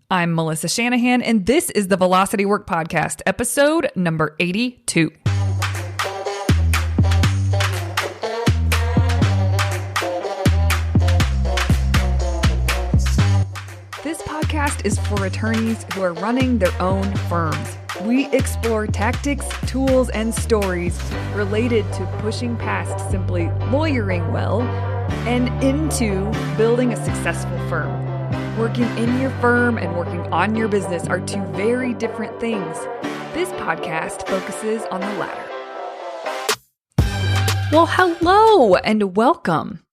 I'm Melissa Shanahan, and this is the Velocity Work Podcast, episode number 82. This podcast is for attorneys who are running their own firms. We explore tactics, tools, and stories related to pushing past simply lawyering well and into building a successful firm. Working in your firm and working on your business are two very different things. This podcast focuses on the latter. Well, hello and welcome.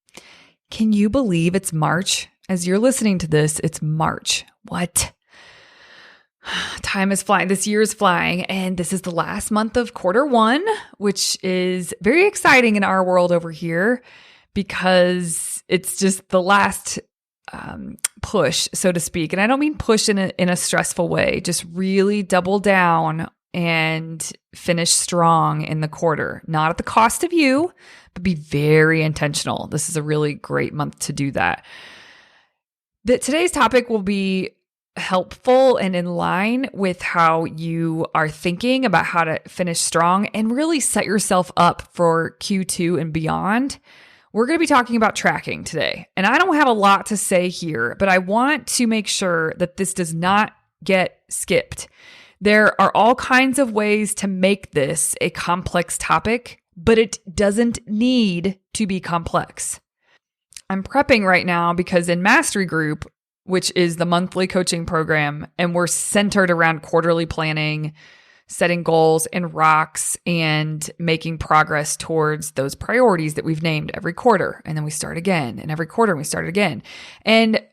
Can you believe it's March? As you're listening to this, it's March. What? Time is flying. This year is flying, and this is the last month of quarter one, which is very exciting in our world over here because it's just the last push, so to speak. And I don't mean push in a stressful way, just really double down and finish strong in the quarter, not at the cost of you, but be very intentional. This is a really great month to do that. Today's topic will be helpful and in line with how you are thinking about how to finish strong and really set yourself up for Q2 and beyond. We're going to be talking about tracking today, and I don't have a lot to say here, but I want to make sure that this does not get skipped. There are all kinds of ways to make this a complex topic, but it doesn't need to be complex. I'm prepping right now because in Mastery Group, which is the monthly coaching program, and we're centered around quarterly planning, setting goals and rocks, and making progress towards those priorities that we've named every quarter. And then we start again, and every quarter we start again. And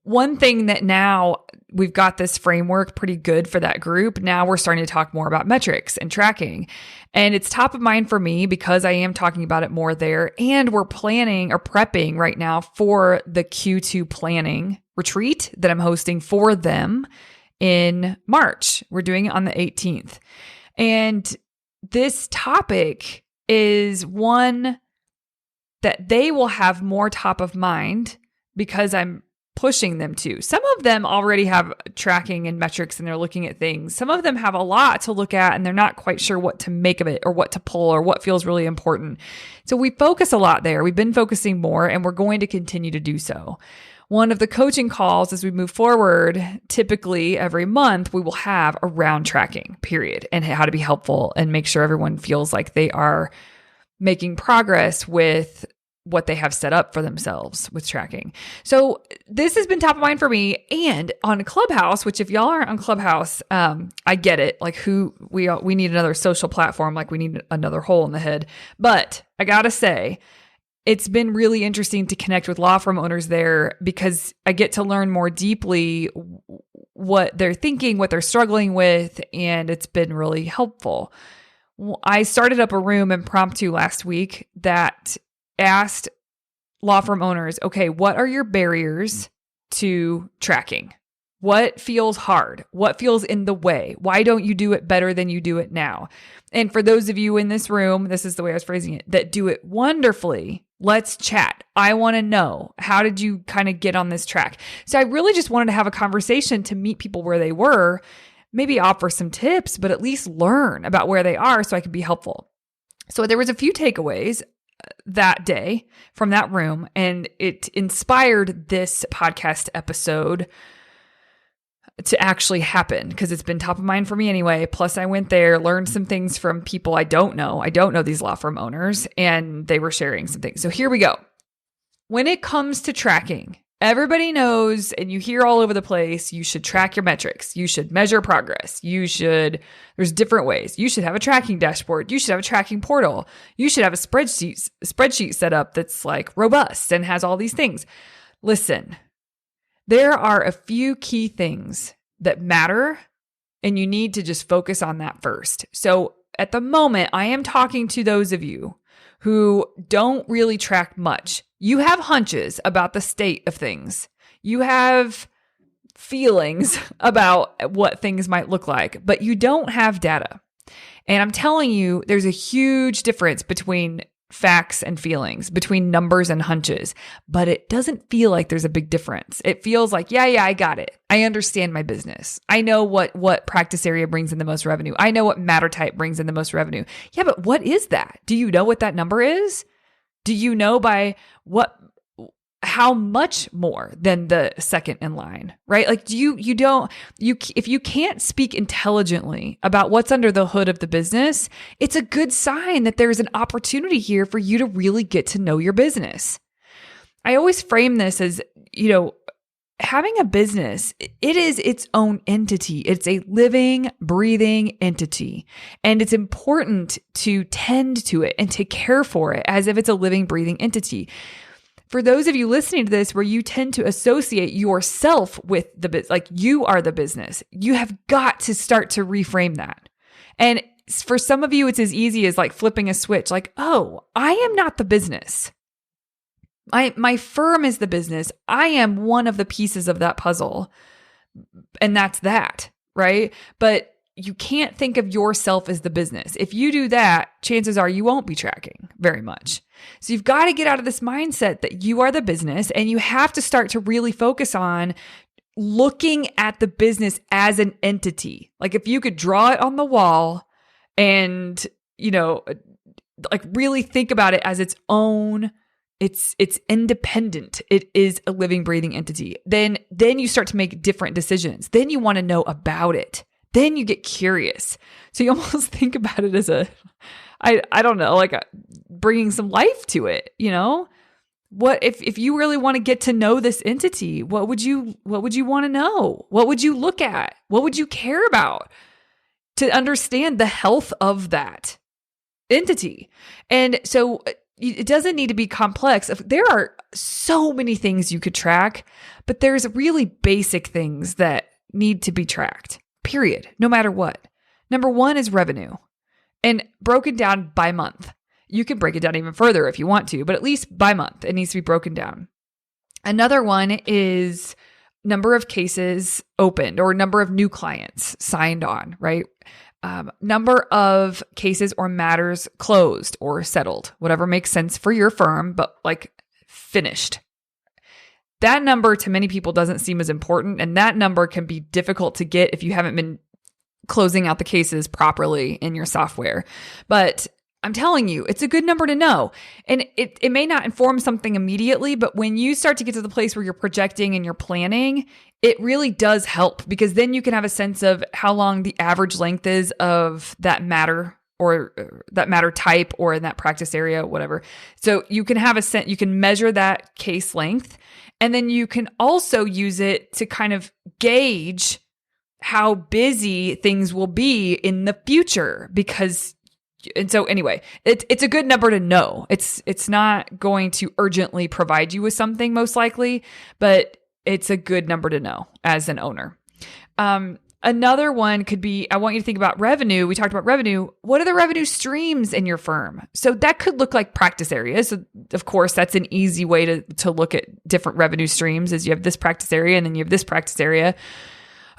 one thing that now we've got this framework pretty good for that group. Now we're starting to talk more about metrics and tracking. And it's top of mind for me because I am talking about it more there. And we're planning or prepping right now for the Q2 planning retreat that I'm hosting for them in March. We're doing it on the 18th. And this topic is one that they will have more top of mind because I'm pushing them to. Some of them already have tracking and metrics and they're looking at things. Some of them have a lot to look at and they're not quite sure what to make of it or what to pull or what feels really important. So we focus a lot there. We've been focusing more and we're going to continue to do so. One of the coaching calls as we move forward, typically every month, we will have around tracking, period, and how to be helpful and make sure everyone feels like they are making progress with what they have set up for themselves with tracking. So this has been top of mind for me. And on Clubhouse, which if y'all aren't on Clubhouse, I get it. Like we need another social platform, like we need another hole in the head. But I gotta say, it's been really interesting to connect with law firm owners there because I get to learn more deeply what they're thinking, what they're struggling with, and it's been really helpful. I started up a room impromptu last week that asked law firm owners, okay, what are your barriers to tracking? What feels hard? What feels in the way? Why don't you do it better than you do it now? And for those of you in this room, this is the way I was phrasing it, that do it wonderfully, let's chat. I want to know, how did you kind of get on this track? So I really just wanted to have a conversation to meet people where they were, maybe offer some tips, but at least learn about where they are so I could be helpful. So there was a few takeaways that day from that room, and it inspired this podcast episode to actually happen because it's been top of mind for me anyway. Plus I went there, learned some things from people I don't know. I don't know these law firm owners, and they were sharing some things. So here we go. When it comes to tracking, everybody knows, and you hear all over the place, you should track your metrics. You should measure progress. There's different ways. You should have a tracking dashboard. You should have a tracking portal. You should have a spreadsheet set up that's like robust and has all these things. Listen, there are a few key things that matter, and you need to just focus on that first. So at the moment, I am talking to those of you who don't really track much. You have hunches about the state of things. You have feelings about what things might look like, but you don't have data. And I'm telling you, there's a huge difference between facts and feelings, between numbers and hunches, but it doesn't feel like there's a big difference. It feels like, yeah, I got it. I understand my business. I know what practice area brings in the most revenue. I know what matter type brings in the most revenue. Yeah, but what is that? Do you know what that number is? Do you know by how much more than the second in line, right? Like, if you can't speak intelligently about what's under the hood of the business, it's a good sign that there's an opportunity here for you to really get to know your business. I always frame this as, having a business, it is its own entity. It's a living, breathing entity. And it's important to tend to it and to care for it as if it's a living, breathing entity. For those of you listening to this, where you tend to associate yourself with the business, like you are the business, you have got to start to reframe that. And for some of you, it's as easy as like flipping a switch, like, oh, I am not the business. My firm is the business. I am one of the pieces of that puzzle. And that's that, right? But you can't think of yourself as the business. If you do that, chances are you won't be tracking very much. So you've got to get out of this mindset that you are the business, and you have to start to really focus on looking at the business as an entity. Like if you could draw it on the wall and, like really think about it as its own, it's independent. It is a living, breathing entity. Then you start to make different decisions. Then you want to know about it. Then you get curious. So you almost think about it as I don't know, like bringing some life to it, What if you really want to get to know this entity, what would you want to know? What would you look at? What would you care about to understand the health of that entity? And so it doesn't need to be complex. There are so many things you could track, but there's really basic things that need to be tracked. Period. No matter what. Number one is revenue, and broken down by month. You can break it down even further if you want to, but at least by month, it needs to be broken down. Another one is number of cases opened or number of new clients signed on, right? Number of cases or matters closed or settled, whatever makes sense for your firm, but like finished. That number to many people doesn't seem as important, and that number can be difficult to get if you haven't been closing out the cases properly in your software. But I'm telling you, it's a good number to know. And it may not inform something immediately, but when you start to get to the place where you're projecting and you're planning, it really does help, because then you can have a sense of how long the average length is of that matter, or that matter type, or in that practice area, whatever. So you can have a sense, you can measure that case length. And then you can also use it to kind of gauge how busy things will be in the future, and so anyway, it's a good number to know. It's not going to urgently provide you with something, most likely, but it's a good number to know as an owner. Another one could be, I want you to think about revenue. We talked about revenue. What are the revenue streams in your firm? So that could look like practice areas. So of course, that's an easy way to look at different revenue streams, is you have this practice area and then you have this practice area.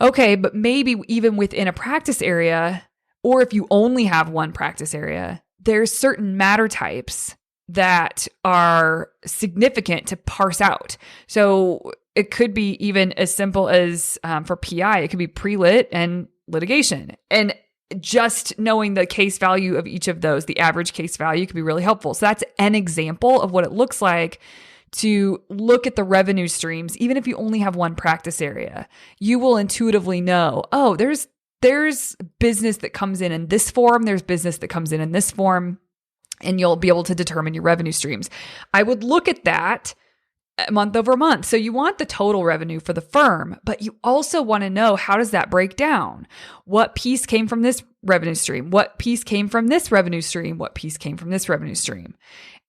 Okay, but maybe even within a practice area, or if you only have one practice area, there's certain matter types that are significant to parse out. So it could be even as simple as for PI, it could be pre-lit and litigation. And just knowing the case value of each of those, the average case value, could be really helpful. So that's an example of what it looks like to look at the revenue streams. Even if you only have one practice area, you will intuitively know, oh, there's business that comes in this form, there's business that comes in this form, and you'll be able to determine your revenue streams. I would look at that month over month. So you want the total revenue for the firm, but you also want to know, how does that break down? What piece came from this revenue stream? What piece came from this revenue stream? What piece came from this revenue stream?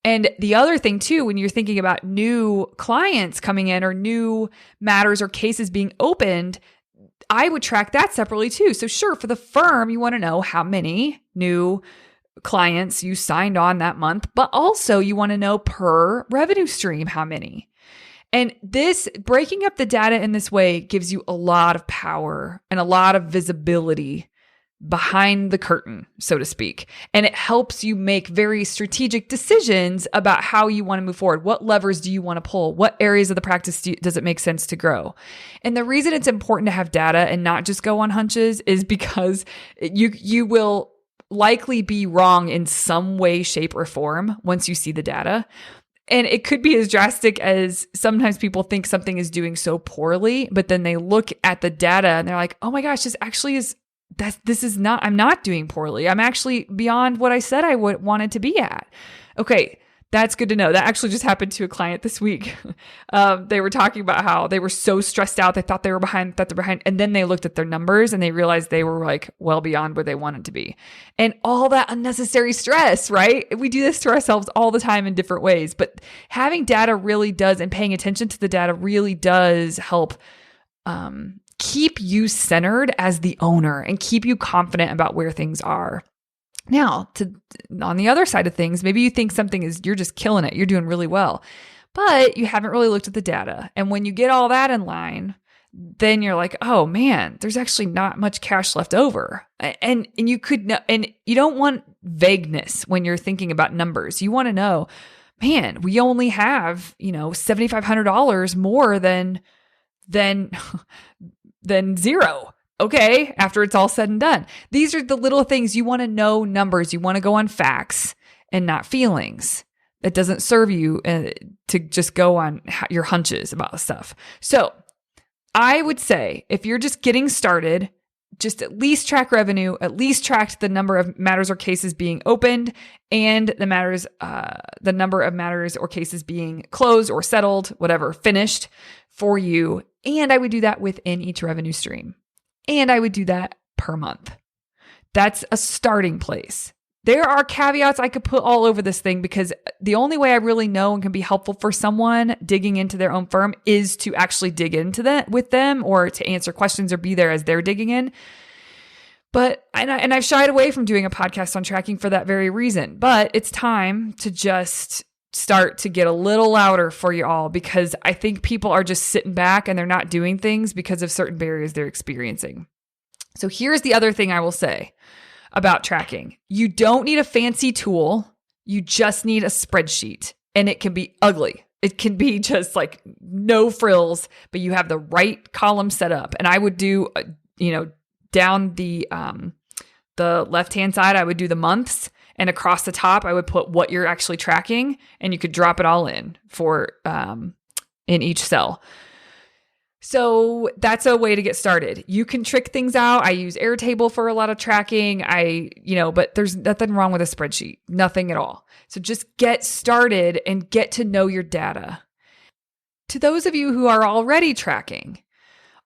And the other thing too, when you're thinking about new clients coming in or new matters or cases being opened, I would track that separately too. So sure, for the firm, you want to know how many new clients you signed on that month, but also you want to know per revenue stream, how many. And this, breaking up the data in this way, gives you a lot of power and a lot of visibility behind the curtain, so to speak. And it helps you make very strategic decisions about how you want to move forward. What levers do you want to pull? What areas of the practice does it make sense to grow? And the reason it's important to have data and not just go on hunches is because you will likely be wrong in some way, shape, or form once you see the data. And it could be as drastic as sometimes people think something is doing so poorly, but then they look at the data and they're like, oh my gosh, I'm not doing poorly. I'm actually beyond what I said I wanted to be at. Okay, that's good to know. That actually just happened to a client this week. They were talking about how they were so stressed out. They thought they were behind, and then they looked at their numbers and they realized they were like well beyond where they wanted to be. And all that unnecessary stress, right? We do this to ourselves all the time in different ways, but having data really does, and paying attention to the data really does help keep you centered as the owner and keep you confident about where things are. Now, on the other side of things, maybe you think you're just killing it. You're doing really well, but you haven't really looked at the data. And when you get all that in line, then you're like, oh man, there's actually not much cash left over. And you don't want vagueness when you're thinking about numbers. You want to know, man, we only have, $7,500 more than zero. Okay, after it's all said and done. These are the little things. You want to know numbers. You want to go on facts and not feelings. It doesn't serve you to just go on your hunches about stuff. So I would say if you're just getting started, just at least track revenue, at least track the number of matters or cases being opened and the number of matters or cases being closed or settled, whatever, finished for you. And I would do that within each revenue stream. And I would do that per month. That's a starting place. There are caveats I could put all over this thing because the only way I really know and can be helpful for someone digging into their own firm is to actually dig into that with them or to answer questions or be there as they're digging in. But, and I've shied away from doing a podcast on tracking for that very reason. But it's time to just start to get a little louder for you all, because I think people are just sitting back and they're not doing things because of certain barriers they're experiencing. So here's the other thing I will say about tracking. You don't need a fancy tool. You just need a spreadsheet, and it can be ugly. It can be just like no frills, but you have the right column set up. And I would do, down the left-hand side, I would do the months. And across the top, I would put what you're actually tracking, and you could drop it all in in each cell. So that's a way to get started. You can trick things out. I use Airtable for a lot of tracking. But there's nothing wrong with a spreadsheet, nothing at all. So just get started and get to know your data. To those of you who are already tracking,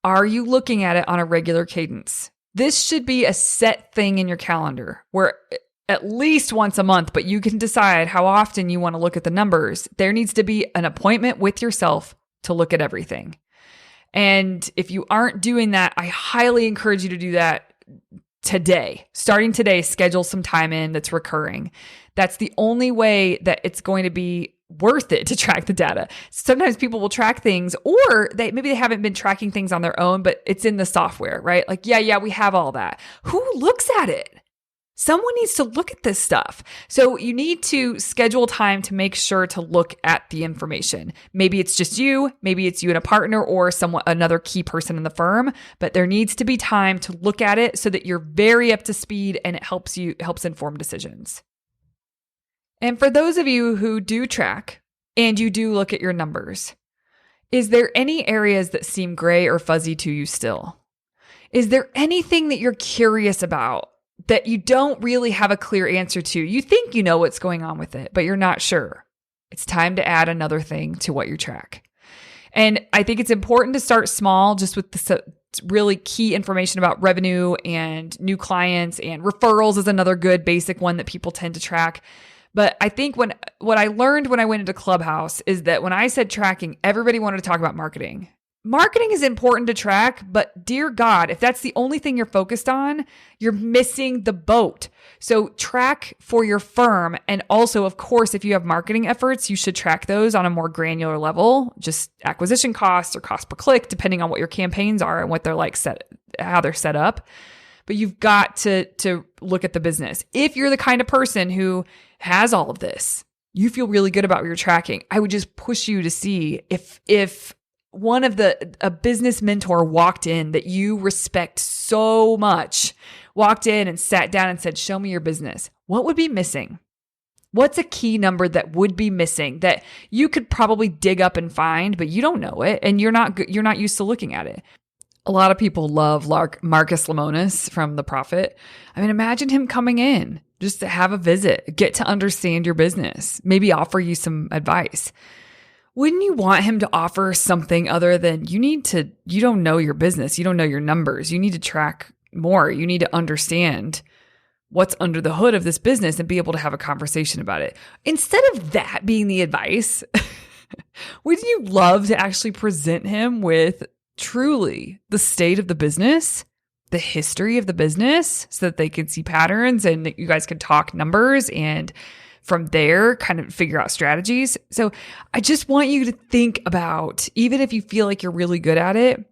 are you looking at it on a regular cadence? This should be a set thing in your calendar where at least once a month, but you can decide how often you want to look at the numbers. There needs to be an appointment with yourself to look at everything. And if you aren't doing that, I highly encourage you to do that today. Starting today, schedule some time in that's recurring. That's the only way that it's going to be worth it to track the data. Sometimes people will track things, or maybe they haven't been tracking things on their own, but it's in the software, right? Like, yeah, we have all that. Who looks at it? Someone needs to look at this stuff. So you need to schedule time to make sure to look at the information. Maybe it's just you, maybe it's you and a partner or another key person in the firm, but there needs to be time to look at it so that you're very up to speed and it helps inform decisions. And for those of you who do track and you do look at your numbers, is there any areas that seem gray or fuzzy to you still? Is there anything that you're curious about that you don't really have a clear answer to? You think you know what's going on with it, but you're not sure. It's time to add another thing to what you track. And I think it's important to start small, just with the really key information about revenue and new clients, and referrals is another good basic one that people tend to track. But I think what I learned when I went into Clubhouse is that when I said tracking, everybody wanted to talk about marketing. Marketing is important to track, but dear God, if that's the only thing you're focused on, you're missing the boat. So track for your firm. And also, of course, if you have marketing efforts, you should track those on a more granular level, just acquisition costs or cost per click, depending on what your campaigns are and what they're like how they're set up. but you've got to look at the business. If you're the kind of person who has all of this, you feel really good about what you're tracking, I would just push you to see if one of a business mentor walked in that you respect so much, walked in and sat down and said, show me your business. What would be missing? What's a key number that would be missing that you could probably dig up and find, but you don't know it and you're not used to looking at it? A lot of people love Marcus Lemonis from The Profit. I mean, imagine him coming in just to have a visit, get to understand your business, maybe offer you some advice. Wouldn't you want him to offer something other than you don't know your business, you don't know your numbers, you need to track more, you need to understand what's under the hood of this business and be able to have a conversation about it. Instead of that being the advice, wouldn't you love to actually present him with truly the state of the business, the history of the business, so that they can see patterns and that you guys can talk numbers and from there kind of figure out strategies? So I just want you to think about, even if you feel like you're really good at it,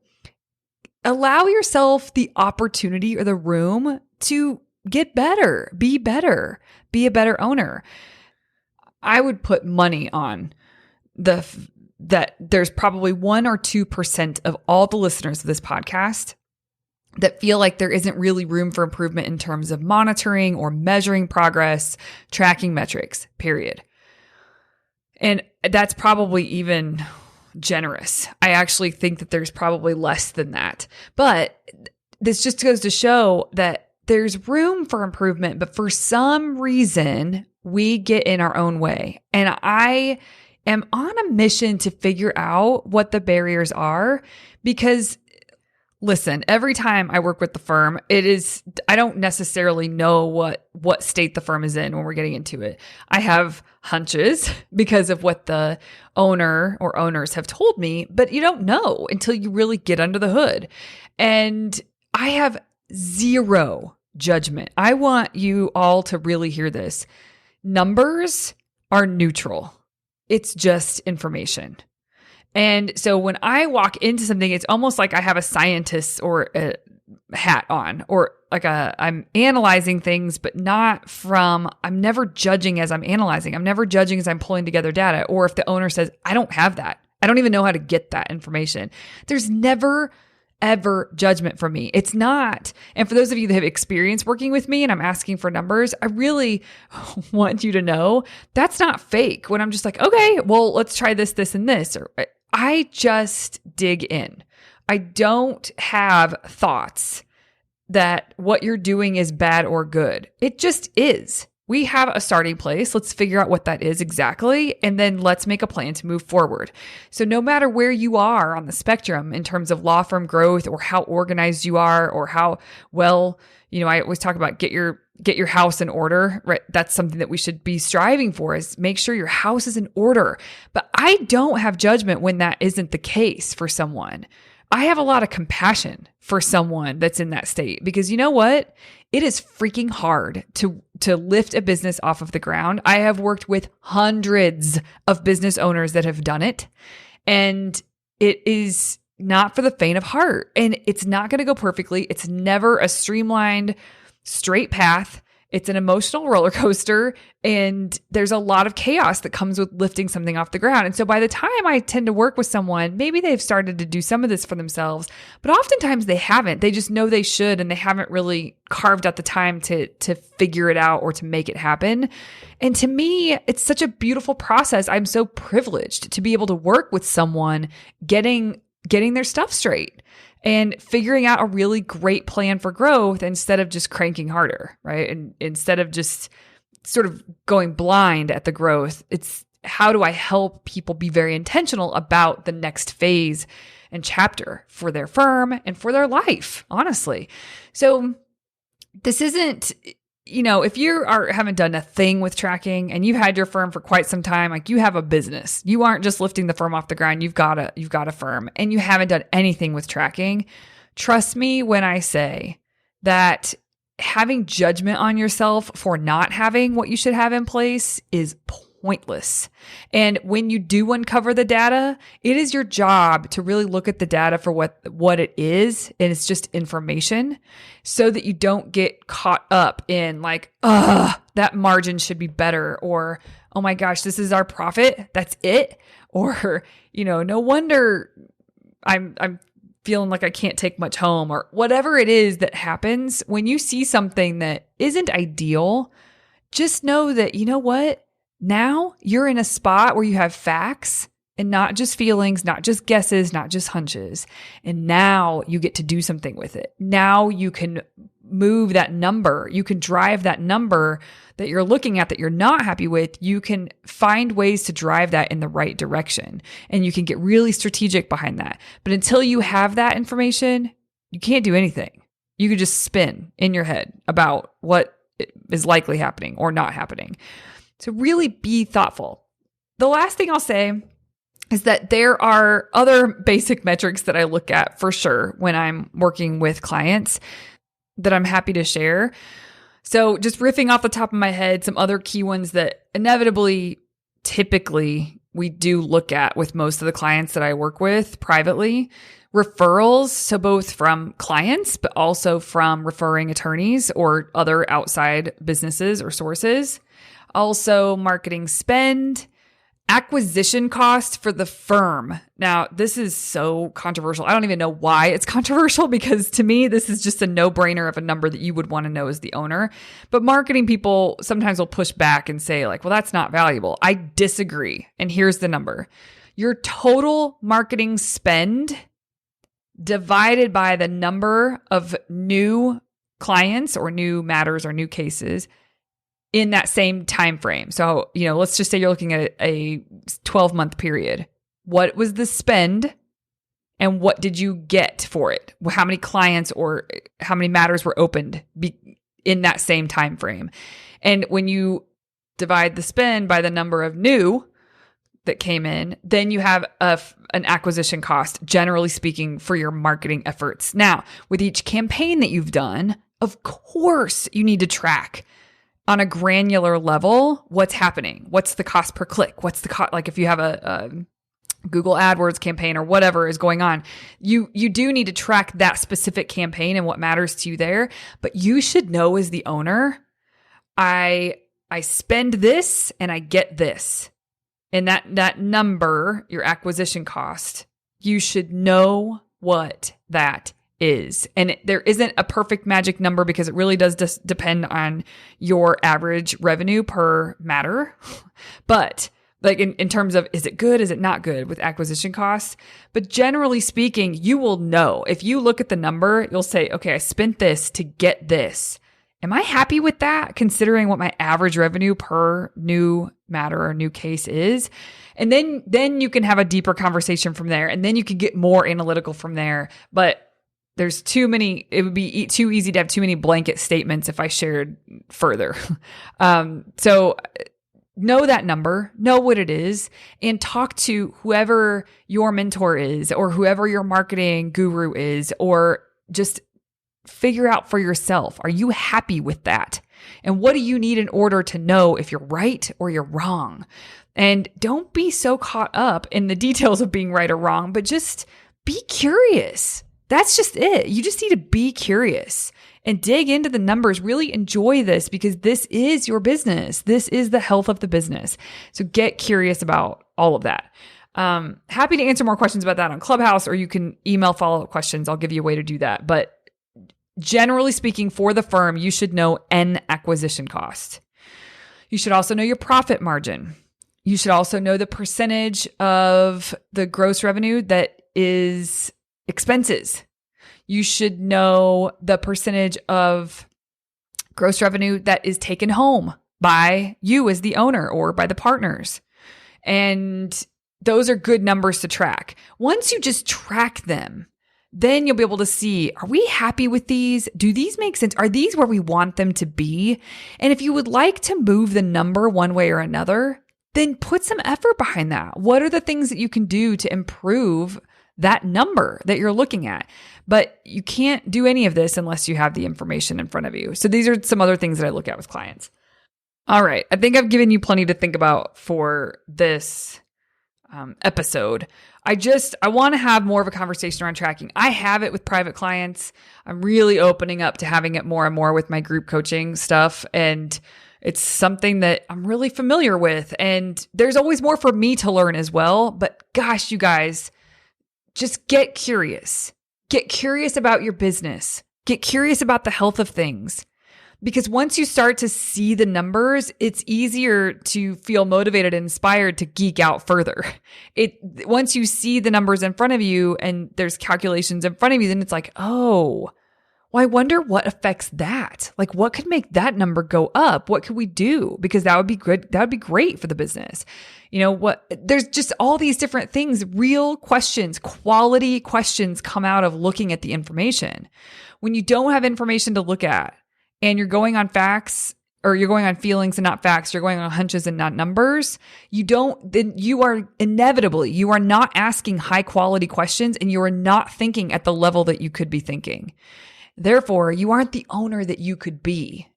allow yourself the opportunity or the room to get better, be a better owner. I would put money on that there's probably 1 or 2% of all the listeners of this podcast that feel like there isn't really room for improvement in terms of monitoring or measuring progress, tracking metrics, period. And that's probably even generous. I actually think that there's probably less than that. But this just goes to show that there's room for improvement, but for some reason, we get in our own way. And I am on a mission to figure out what the barriers are, because listen, every time I work with the firm, I don't necessarily know what state the firm is in when we're getting into it. I have hunches because of what the owner or owners have told me, but you don't know until you really get under the hood. And I have zero judgment. I want you all to really hear this. Numbers are neutral. It's just information. And so when I walk into something, it's almost like I have a scientist or a hat on, or like I'm analyzing things, but I'm never judging as I'm analyzing. I'm never judging as I'm pulling together data. Or if the owner says, I don't have that, I don't even know how to get that information. There's never ever judgment from me. It's not. And for those of you that have experience working with me and I'm asking for numbers, I really want you to know that's not fake. When I'm just like, okay, well, let's try this, this, and this. Or I just dig in. I don't have thoughts that what you're doing is bad or good. It just is. We have a starting place. Let's figure out what that is exactly, and then let's make a plan to move forward. So no matter where you are on the spectrum in terms of law firm growth, or how organized you are, or how well, I always talk about get your house in order, right? That's something that we should be striving for, is make sure your house is in order. But I don't have judgment when that isn't the case for someone. I have a lot of compassion for someone that's in that state, because you know what? It is freaking hard to lift a business off of the ground. I have worked with hundreds of business owners that have done it, and it is not for the faint of heart, and it's not going to go perfectly. It's never a streamlined, straight path. It's an emotional roller coaster, and there's a lot of chaos that comes with lifting something off the ground. And so by the time I tend to work with someone, maybe they've started to do some of this for themselves, but oftentimes they haven't. They just know they should, and they haven't really carved out the time to figure it out or to make it happen. And to me, it's such a beautiful process. I'm so privileged to be able to work with someone getting their stuff straight and figuring out a really great plan for growth instead of just cranking harder, right? And instead of just sort of going blind at the growth, it's how do I help people be very intentional about the next phase and chapter for their firm and for their life, honestly. So this isn't, if you haven't done a thing with tracking and you've had your firm for quite some time, like you have a business, you aren't just lifting the firm off the ground. You've got a firm, and you haven't done anything with tracking. Trust me when I say that having judgment on yourself for not having what you should have in place is pointless. And when you do uncover the data, it is your job to really look at the data for what it is. And it's just information, so that you don't get caught up in like, that margin should be better, or, oh my gosh, this is our profit. That's it. Or, no wonder I'm feeling like I can't take much home, or whatever it is that happens. When you see something that isn't ideal, just know that, you know what? Now you're in a spot where you have facts and not just feelings, not just guesses, not just hunches. And now you get to do something with it. Now you can move that number. You can drive that number that you're looking at that you're not happy with. You can find ways to drive that in the right direction, and you can get really strategic behind that. But until you have that information, you can't do anything. You could just spin in your head about what is likely happening or not happening. So really be thoughtful. The last thing I'll say is that there are other basic metrics that I look at for sure when I'm working with clients that I'm happy to share. So just riffing off the top of my head, some other key ones that inevitably, typically, we do look at with most of the clients that I work with privately. Referrals, so both from clients, but also from referring attorneys or other outside businesses or sources. Also, marketing spend, acquisition cost for the firm. Now, this is so controversial. I don't even know why it's controversial, because to me, this is just a no-brainer of a number that you would want to know as the owner. But marketing people sometimes will push back and say like, well, that's not valuable. I disagree. And here's the number. Your total marketing spend divided by the number of new clients or new matters or new cases in that same time frame. So, let's just say you're looking at a 12-month period. What was the spend and what did you get for it? How many clients or how many matters were opened in that same time frame? And when you divide the spend by the number of new that came in, then you have an acquisition cost, generally speaking, for your marketing efforts. Now, with each campaign that you've done, of course, you need to track on a granular level what's happening. What's the cost per click? What's the cost? Like if you have a Google AdWords campaign or whatever is going on, you do need to track that specific campaign and what matters to you there. But you should know as the owner, I spend this and I get this. And that number, your acquisition cost, you should know what that is. And there isn't a perfect magic number, because it really does depend on your average revenue per matter. But like in terms of, is it good? Is it not good with acquisition costs? But generally speaking, you will know. If you look at the number, you'll say, okay, I spent this to get this. Am I happy with that, considering what my average revenue per new matter or new case is? And then you can have a deeper conversation from there. And then you can get more analytical from there. But there's too many, it would be too easy to have too many blanket statements if I shared further. So know that number, know what it is, and talk to whoever your mentor is or whoever your marketing guru is, or just figure out for yourself, are you happy with that? And what do you need in order to know if you're right or you're wrong? And don't be so caught up in the details of being right or wrong, but just be curious. That's just it. You just need to be curious and dig into the numbers. Really enjoy this, because this is your business. This is the health of the business. So get curious about all of that. Happy to answer more questions about that on Clubhouse, or you can email follow-up questions. I'll give you a way to do that. But generally speaking, for the firm, you should know an acquisition cost. You should also know your profit margin. You should also know the percentage of the gross revenue that is expenses. You should know the percentage of gross revenue that is taken home by you as the owner or by the partners. And those are good numbers to track. Once you just track them, then you'll be able to see, are we happy with these? Do these make sense? Are these where we want them to be? And if you would like to move the number one way or another, then put some effort behind that. What are the things that you can do to improve that number that you're looking at? But you can't do any of this unless you have the information in front of you. So these are some other things that I look at with clients. All right. I think I've given you plenty to think about for this episode. I want to have more of a conversation around tracking. I have it with private clients. I'm really opening up to having it more and more with my group coaching stuff. And it's something that I'm really familiar with. And there's always more for me to learn as well. But gosh, you guys, just get curious. Get curious about your business. Get curious about the health of things. Because once you start to see the numbers, it's easier to feel motivated and inspired to geek out further. Once you see the numbers in front of you and there's calculations in front of you, then it's like, oh, well, I wonder what affects that. Like, what could make that number go up? What could we do? Because that would be good. That would be great for the business. There's just all these different things, real questions, quality questions come out of looking at the information. When you don't have information to look at, and you're going on facts, or you're going on feelings and not facts, you're going on hunches and not numbers, then you are not asking high quality questions, and you are not thinking at the level that you could be thinking. Therefore, you aren't the owner that you could be,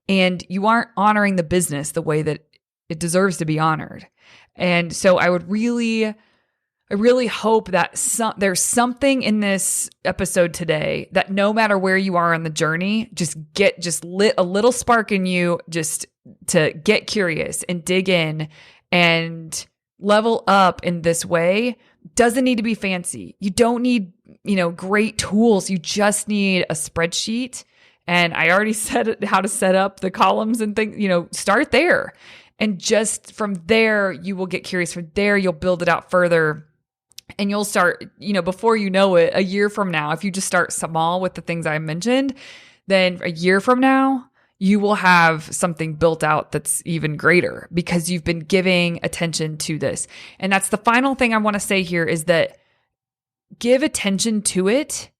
and you aren't honoring the business the way that it deserves to be honored. And so I really hope that there's something in this episode today that no matter where you are on the journey, just lit a little spark in you just to get curious and dig in and level up in this way. Doesn't need to be fancy. You don't need, great tools. You just need a spreadsheet. And I already said how to set up the columns and things, start there. And just from there, you will get curious. From there, you'll build it out further. And you'll start, before you know it, a year from now, if you just start small with the things I mentioned, then a year from now, you will have something built out that's even greater because you've been giving attention to this. And that's the final thing I want to say here is that give attention to it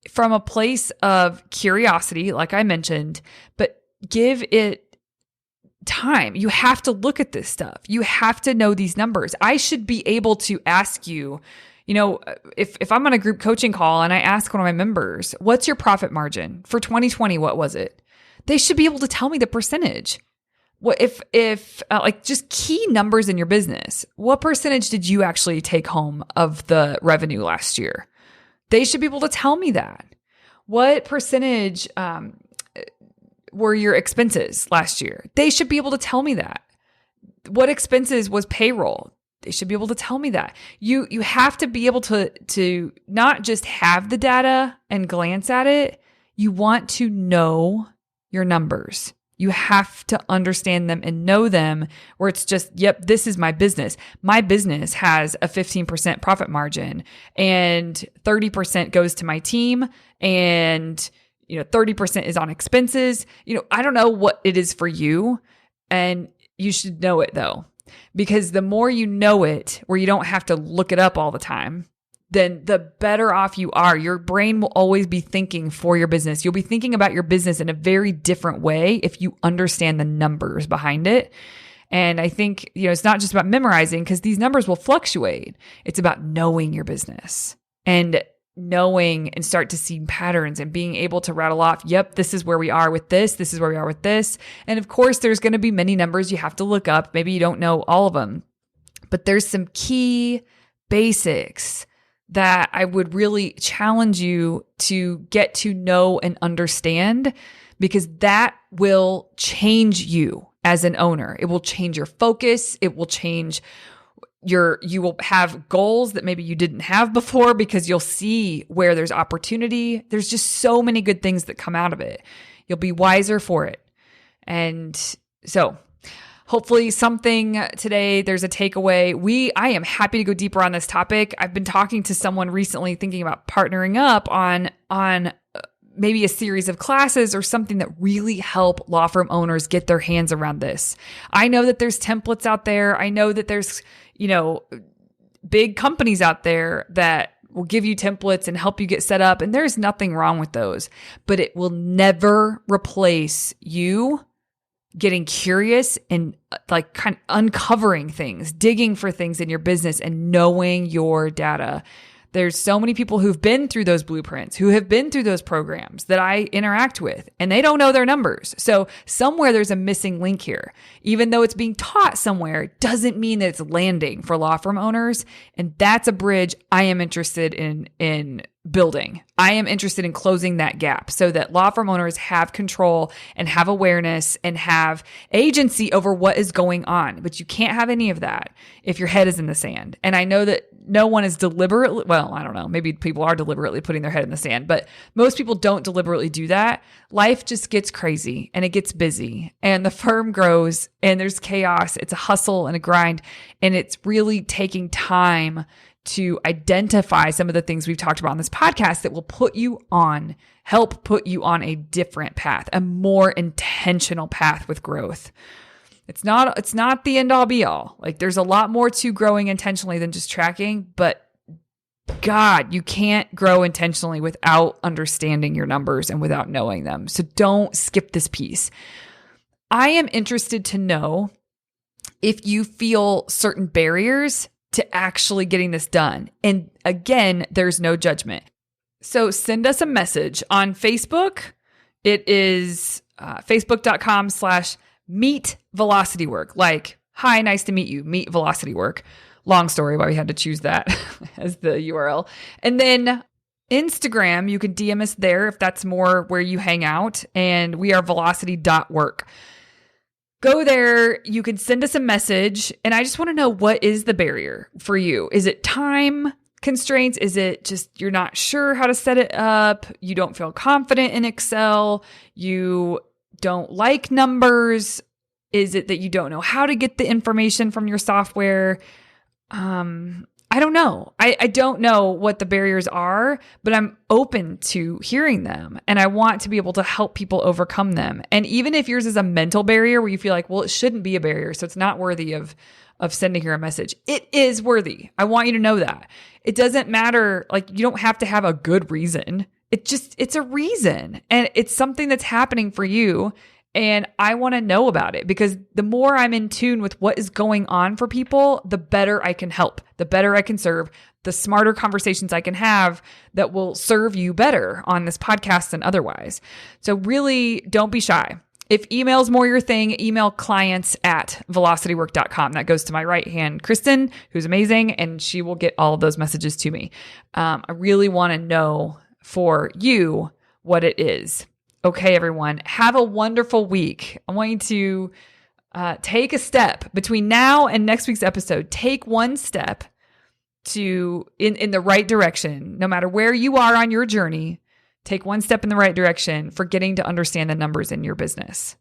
from a place of curiosity, like I mentioned, but give it time. You have to look at this stuff. You have to know these numbers. I should be able to ask you, if I'm on a group coaching call and I ask one of my members, what's your profit margin for 2020? What was it? They should be able to tell me the percentage. What if just key numbers in your business? What percentage did you actually take home of the revenue last year? They should be able to tell me that. What percentage were your expenses last year? They should be able to tell me that. What expenses was payroll? They should be able to tell me that. You have to be able to not just have the data and glance at it. You want to know your numbers. You have to understand them and know them, where it's just, yep, this is my business. My business has a 15% profit margin and 30% goes to my team and 30% is on expenses. I don't know what it is for you, and you should know it though, because the more you know it, where you don't have to look it up all the time, then the better off you are. Your brain will always be thinking for your business. You'll be thinking about your business in a very different way if you understand the numbers behind it. And I think, it's not just about memorizing, because these numbers will fluctuate. It's about knowing your business and knowing and start to see patterns and being able to rattle off, yep, this is where we are with this. This is where we are with this. And of course, there's going to be many numbers you have to look up. Maybe you don't know all of them, but there's some key basics that I would really challenge you to get to know and understand, because that will change you as an owner. It will change your focus. It will change you will have goals that maybe you didn't have before, because you'll see where there's opportunity. There's just so many good things that come out of it. You'll be wiser for it. And so hopefully something today, there's a takeaway. I am happy to go deeper on this topic. I've been talking to someone recently thinking about partnering up on maybe a series of classes or something that really help law firm owners get their hands around this. I know that there's templates out there. I know that there's, big companies out there that will give you templates and help you get set up. And there's nothing wrong with those, but it will never replace you getting curious and uncovering things, digging for things in your business and knowing your data. There's so many people who've been through those blueprints, who have been through those programs that I interact with, and they don't know their numbers. So somewhere there's a missing link here. Even though it's being taught somewhere, it doesn't mean that it's landing for law firm owners. And that's a bridge I am interested in building. I am interested in closing that gap so that law firm owners have control and have awareness and have agency over what is going on. But you can't have any of that if your head is in the sand. And I know that no one is deliberately, well, I don't know, maybe people are deliberately putting their head in the sand, but most people don't deliberately do that. Life just gets crazy and it gets busy and the firm grows and there's chaos. It's a hustle and a grind. And it's really taking time to identify some of the things we've talked about on this podcast that will help put you on a different path, a more intentional path with growth. It's not the end all be all. Like there's a lot more to growing intentionally than just tracking, but God, you can't grow intentionally without understanding your numbers and without knowing them. So don't skip this piece. I am interested to know if you feel certain barriers to actually getting this done. And again, there's no judgment. So send us a message on Facebook. It is facebook.com/meet velocity work. Like, hi, nice to meet you. Meet velocity work. Long story why we had to choose that as the URL. And then Instagram, you can DM us there if that's more where you hang out. And we are velocity.work. Go there. You can send us a message. And I just want to know, what is the barrier for you? Is it time constraints? Is it just you're not sure how to set it up? You don't feel confident in Excel? You don't like numbers? Is it that you don't know how to get the information from your software? I don't know. I don't know what the barriers are, but I'm open to hearing them. And I want to be able to help people overcome them. And even if yours is a mental barrier where you feel like, well, it shouldn't be a barrier, so it's not worthy of sending her a message. It is worthy. I want you to know that. It doesn't matter. Like, you don't have to have a good reason. It's a reason. And it's something that's happening for you. And I want to know about it, because the more I'm in tune with what is going on for people, the better I can help, the better I can serve, the smarter conversations I can have that will serve you better on this podcast and otherwise. So really, don't be shy. If email's more your thing, email clients@velocitywork.com. That goes to my right hand, Kristen, who's amazing, and she will get all of those messages to me. I really want to know for you what it is. Okay, everyone, have a wonderful week. I want you to take a step between now and next week's episode. Take one step in the right direction. No matter where you are on your journey, take one step in the right direction for getting to understand the numbers in your business.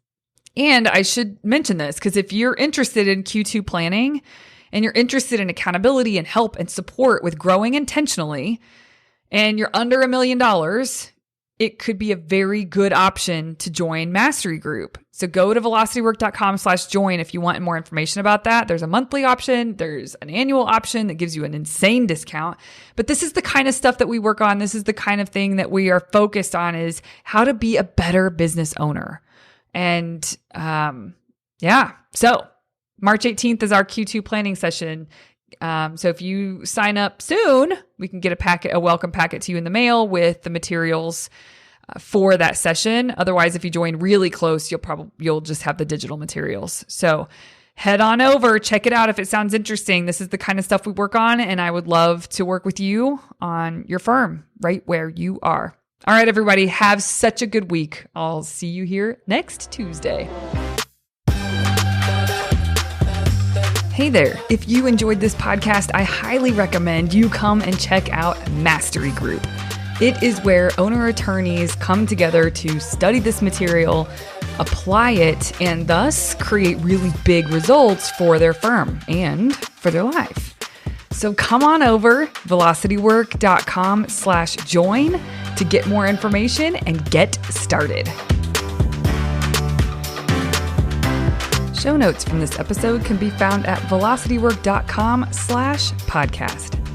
And I should mention this, because if you're interested in Q2 planning and you're interested in accountability and help and support with growing intentionally, and you're under $1 million, it could be a very good option to join Mastery Group. So go to velocitywork.com/join if you want more information about that. There's a monthly option. There's an annual option that gives you an insane discount. But this is the kind of stuff that we work on. This is the kind of thing that we are focused on, is how to be a better business owner. And so March 18th is our Q2 planning session. So if you sign up soon, we can get a welcome packet to you in the mail with the materials for that session. Otherwise, if you join really close, you'll just have the digital materials. So head on over, check it out if it sounds interesting. This is the kind of stuff we work on, and I would love to work with you on your firm right where you are. All right, everybody, have such a good week. I'll see you here next Tuesday. Hey there. If you enjoyed this podcast, I highly recommend you come and check out Mastery Group. It is where owner attorneys come together to study this material, apply it, and thus create really big results for their firm and for their life. So come on over, velocitywork.com/join to get more information and get started. Show notes from this episode can be found at velocitywork.com/podcast.